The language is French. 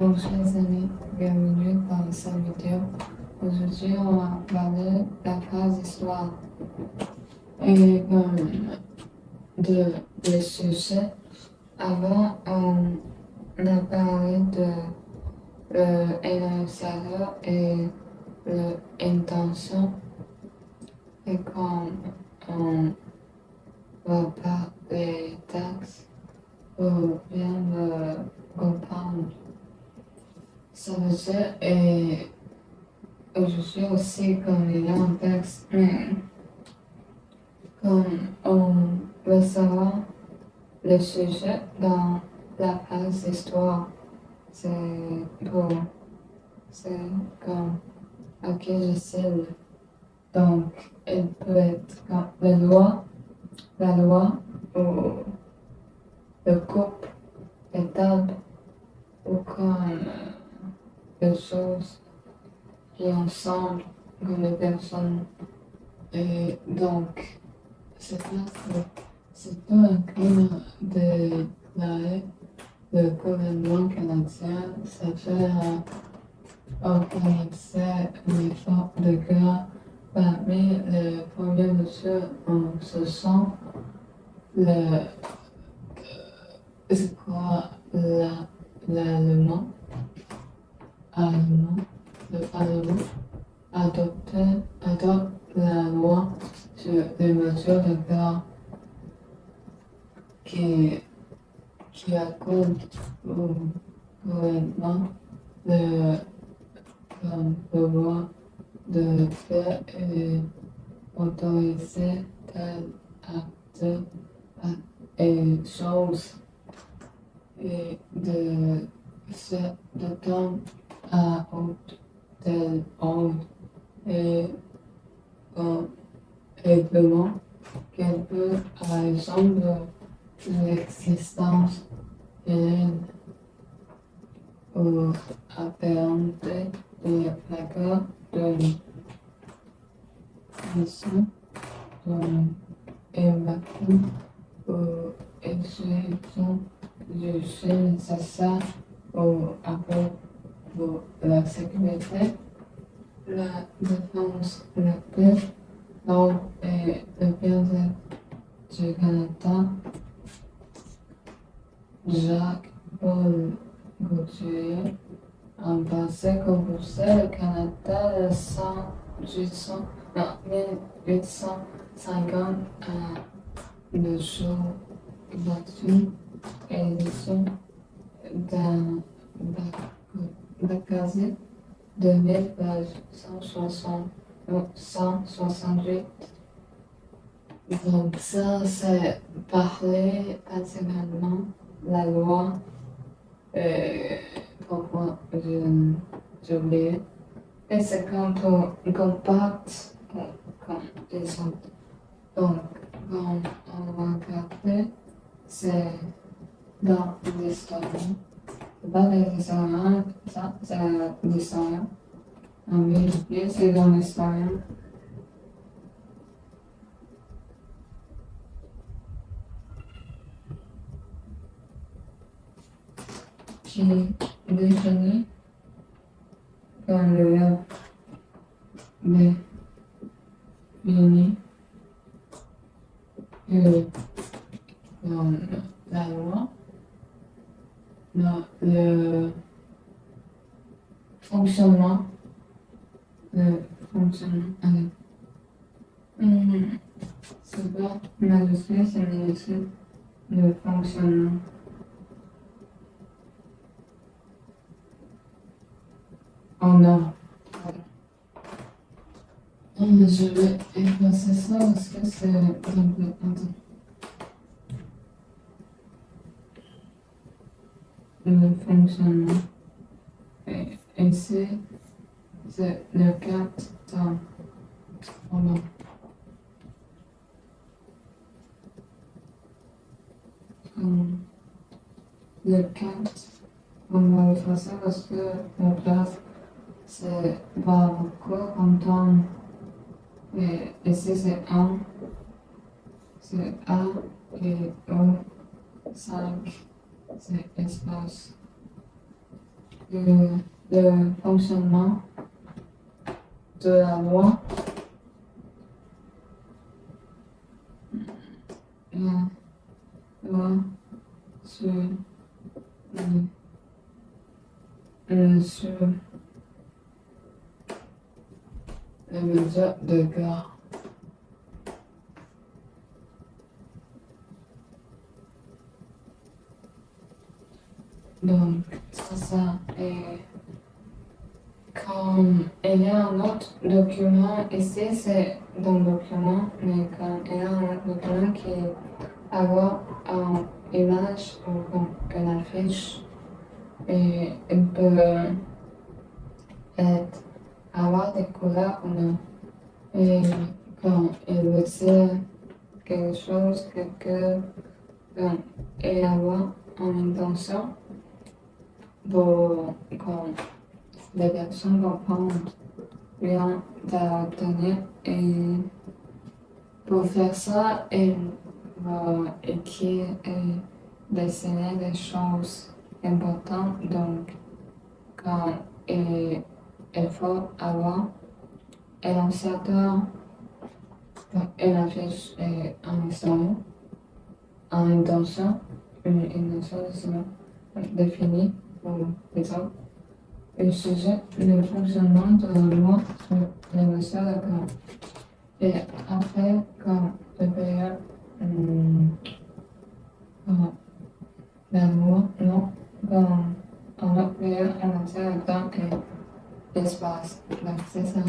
Bonjour chers amis, bienvenue dans cette vidéo. Aujourd'hui, on va parler de la phrase histoire et de le sujet. Avant, on a parlé de l'énonciateur et l'intention. Et comme on va parler des taxes pour bien le comprendre. Ça veut dire, et aujourd'hui aussi, comme il y a un texte, mais comme on veut savoir le sujet dans la phrase histoire, c'est pour, c'est comme, ok, je sais. Donc, il peut être comme la loi, ou le couple, l'étape, ou comme des choses qui ensemble, comme les personnes. Et donc, c'est pas un crime de l'arrêt. Le gouvernement canadien s'affaire à organiser une effort de guerre. Parmi les premières mesures en ce sens, je crois, l'Allemand, le Parlement adopte la loi sur les mesures de guerre qui, qui accorde au gouvernement le, le droit de faire et autoriser tel acte et chose et de faire de temps à autre tel ordre et règlement qu'elle peut, par exemple, l'existence humaine ou appréhender des flagrants de mission, évacuation ou exécution du fait nécessaire ou appel pour la sécurité, la défense, la paix, l'ordre et le bien-être du Canada. Jacques-Paul Gaultier a pensé que le Canada de 1850 a le jour gratuit et l'édition d'un magazine de 1000 pages 168. Donc ça, c'est parler principalement la loi. Pourquoi j'ai oublié. Et c'est quand on compacte, comme les autres. Donc, quand on va regarder, c'est dans l'histoire. C'est pas les historiens, ça, c'est l'historien. Un vérifié, c'est dans l'historien. Qui définit comme le verbe définit comme la loi, le fonctionnement, allez. C'est pas majuscule, c'est minuscule, le fonctionnement. Oh non. Je vais effacer ça parce que c'est un peu. Le fonctionnement. Et ici, c'est le 4 temps. Oh non. Le 4, on va effacer parce que la place, c'est pas beaucoup comme temps. Et ici, c'est 1, c'est A et O, 5, c'est espace. le fonctionnement de la loi. La loi sur sur les mesures de guerre. Donc, ça est comme il y a un autre document ici, c'est dans le document, mais quand il y a un autre document qui a une image ou comme une affiche, et il peut être, avoir des couleurs ou non. Et quand il veut dire quelque chose, quand il avoir une intention, pour quand les personnes comprennent rien d'obtenir et pour faire ça, il va écrire et dessiner des choses importantes. Donc, quand il faut avoir un initiateur, une affiche et un historien, une intention, une intention définie, ou exemple, le sujet, le fonctionnement de la loi sur les mesures de camp. Et après, quand le période, la loi, non, quand en autre période, en matière de temps et l'espace. Donc, c'est ça.